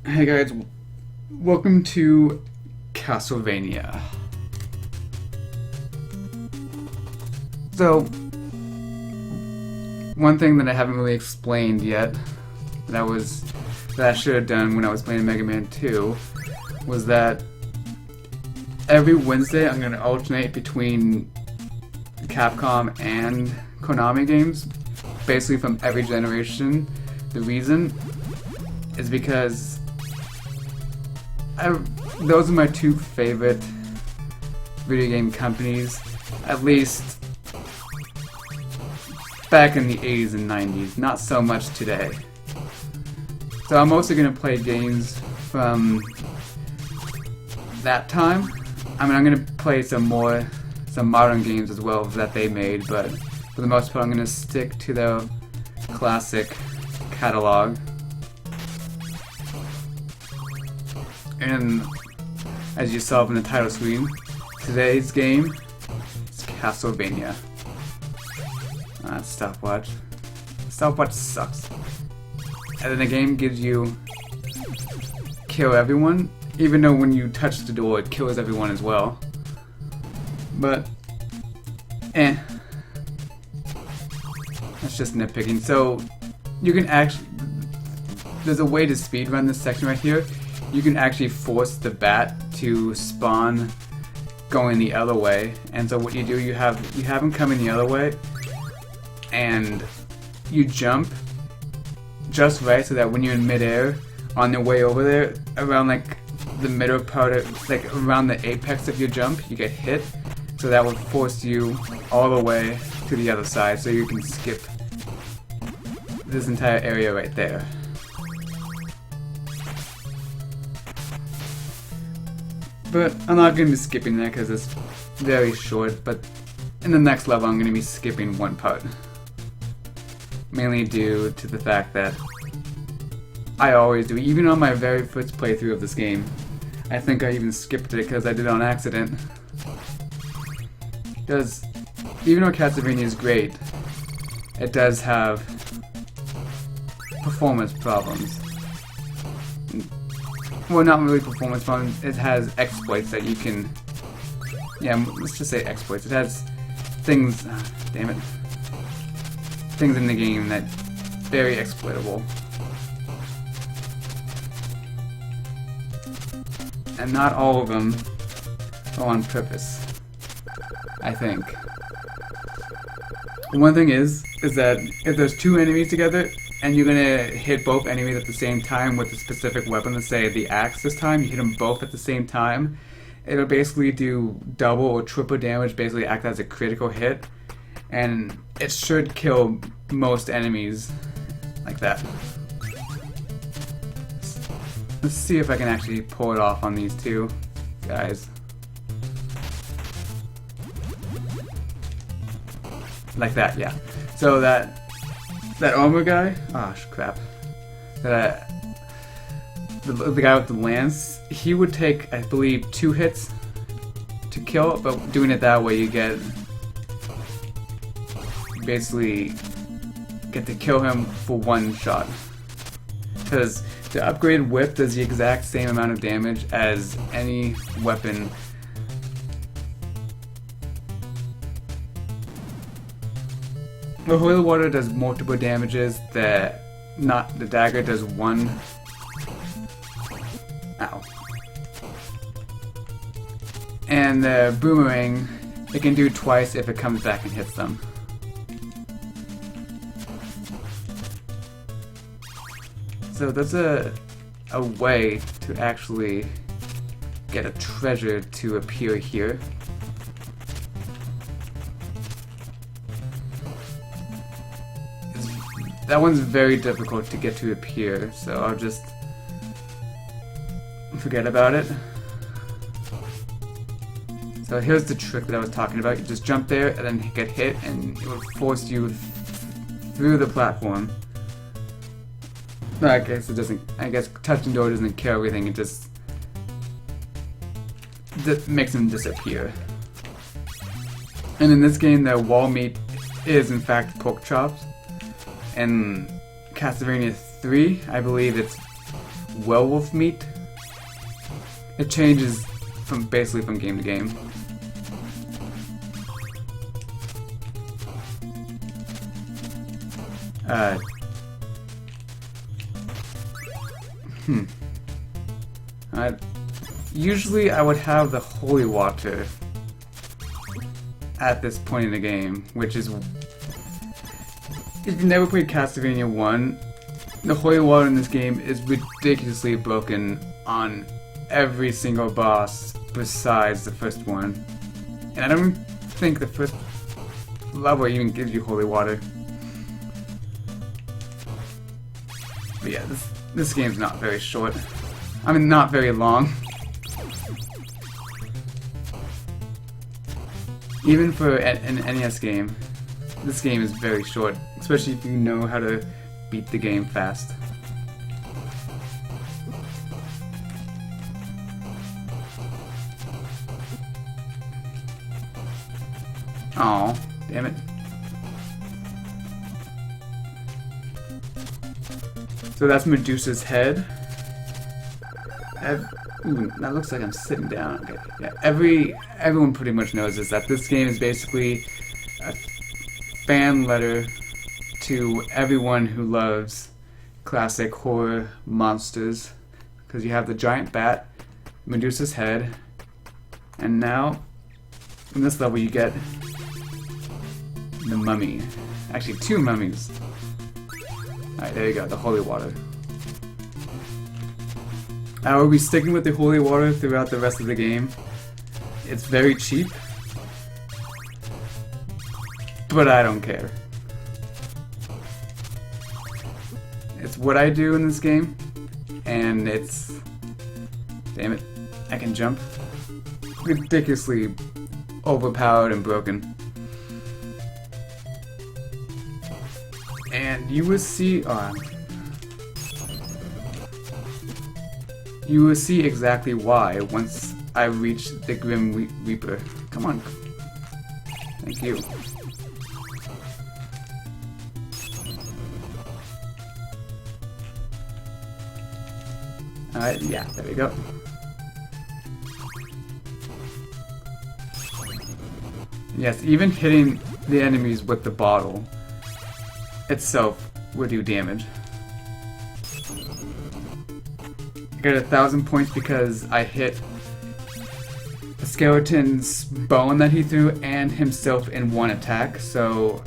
Hey guys, welcome to Castlevania. So, one thing that I haven't really explained yet, that I should have done when I was playing Mega Man 2, was that every Wednesday I'm going to alternate between Capcom and Konami games, basically from every generation. The reason is because those are my two favorite video game companies, at least back in the 80s and 90s, not so much today. So I'm mostly going to play games from that time. I mean, I'm going to play some modern games as well that they made, but for the most part I'm going to stick to the classic catalog. And as you saw from the title screen, today's game is Castlevania. Stopwatch. Stopwatch sucks. And then the game gives you kill everyone, even though when you touch the door it kills everyone as well. But, that's just nitpicking. So, you can actually, there's a way to speedrun this section right here. You can actually force the bat to spawn going the other way, and so what you do, you have him coming the other way, and you jump just right so that when you're in midair, on your way over there, around like the middle part of, like around the apex of your jump, you get hit, so that will force you all the way to the other side, so you can skip this entire area right there. But I'm not going to be skipping that because it's very short, but in the next level I'm going to be skipping one part. Mainly due to the fact that I always do, even on my very first playthrough of this game. I think I even skipped it because I did it on accident. Because even though Castlevania is great, it does have performance problems. Well, not really performance problems, it has exploits that you can... Yeah, let's just say exploits. It has things... damn it. Things in the game that very exploitable. And not all of them are on purpose, I think. One thing is that if there's two enemies together, and you're gonna hit both enemies at the same time with a specific weapon, let's say the axe this time, you hit them both at the same time, it'll basically do double or triple damage, basically act as a critical hit, and it should kill most enemies like that. Let's see if I can actually pull it off on these two guys. Like that, yeah. So that armor guy, crap. The guy with the lance, he would take, I believe, 2 hits to kill, but doing it that way you basically get to kill him for one shot. Because the upgraded whip does the exact same amount of damage as any weapon. The holy water does multiple damages, the dagger does one. Ow. And the boomerang, it can do twice if it comes back and hits them. So that's a way to actually get a treasure to appear here. That one's very difficult to get to appear, so I'll just forget about it. So here's the trick that I was talking about. You just jump there and then get hit, and it will force you through the platform. No, I guess it doesn't. I guess touching door doesn't kill everything. It just makes them disappear. And in this game, the wall meat is in fact pork chops. In Castlevania 3, I believe it's werewolf meat. It changes basically from game to game. Usually I would have the holy water at this point in the game, which is, if you've never played Castlevania 1, the holy water in this game is ridiculously broken on every single boss besides the first one. And I don't think the first level even gives you holy water. But yeah, this game's not very short. I mean, not very long. Even for an NES game, this game is very short, especially if you know how to beat the game fast. Aw, damn it. So that's Medusa's head. Ooh, that looks like I'm sitting down. Okay. Yeah, everyone pretty much knows that this game is basically a fan letter to everyone who loves classic horror monsters. Because you have the giant bat, Medusa's head, and now in this level you get the mummy. Actually, 2 mummies. Alright, there you go, the holy water. I will be sticking with the holy water throughout the rest of the game. It's very cheap, but I don't care. It's what I do in this game, and it's... damn it, I can jump. Ridiculously overpowered and broken. And you will see... you will see exactly why once I reach the Grim Reaper. Come on. Thank you. Alright, yeah, there we go. Yes, even hitting the enemies with the bottle itself will do damage. I got 1,000 points because I hit the skeleton's bone that he threw and himself in one attack, so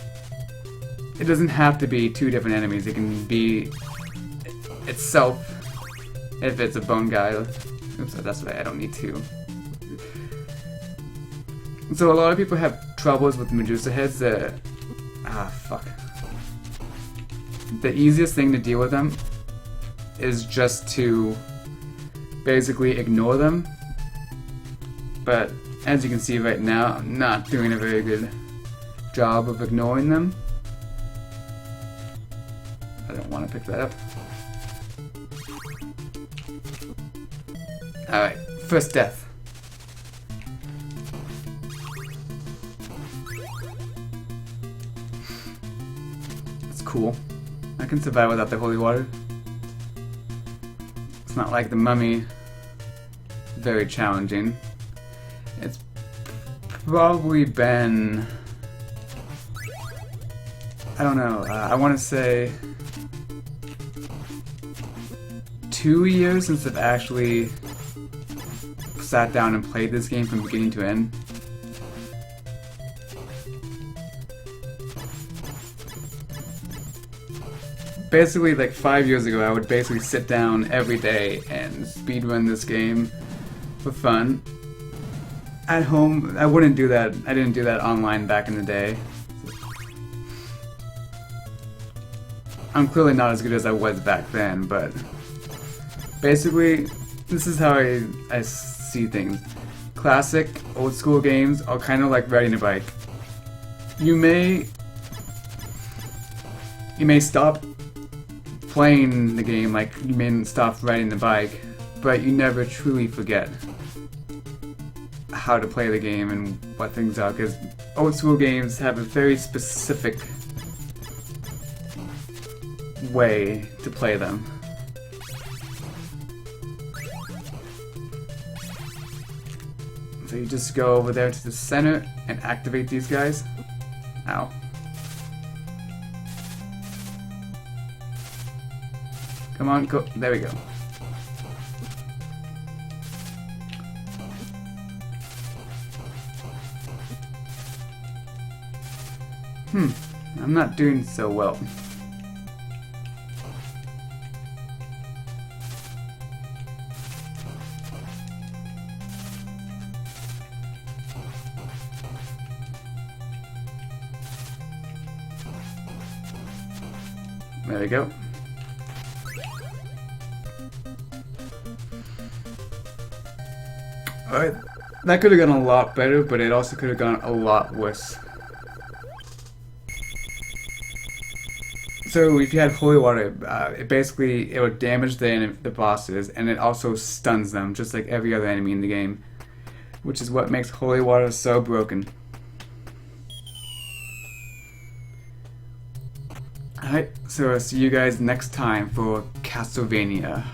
it doesn't have to be 2 different enemies. It can be itself if it's a bone guy. Oops, that's right, I don't need 2. So a lot of people have troubles with Medusa heads. Fuck. The easiest thing to deal with them is just to basically ignore them, but as you can see right now, I'm not doing a very good job of ignoring them. I don't want to pick that up. Alright, first death. That's cool. I can survive without the holy water. It's not like the mummy. Very challenging. It's probably been... I don't know, I want to say 2 years since I've actually sat down and played this game from beginning to end. Basically, like 5 years ago, I would basically sit down every day and speedrun this game for fun. At home, I wouldn't do that. I didn't do that online back in the day. I'm clearly not as good as I was back then, but basically, this is how I see things. Classic, old school games are kind of like riding a bike. You may stop playing the game, like you may stop riding the bike, but you never truly forget how to play the game and what things are, because old school games have a very specific way to play them. So you just go over there to the center and activate these guys. Ow. Come on, go. There we go. I'm not doing so well. There we go. Alright, that could have gone a lot better, but it also could have gone a lot worse. So if you had holy water, it would damage the bosses, and it also stuns them, just like every other enemy in the game, which is what makes holy water so broken. Alright, so I'll see you guys next time for Castlevania.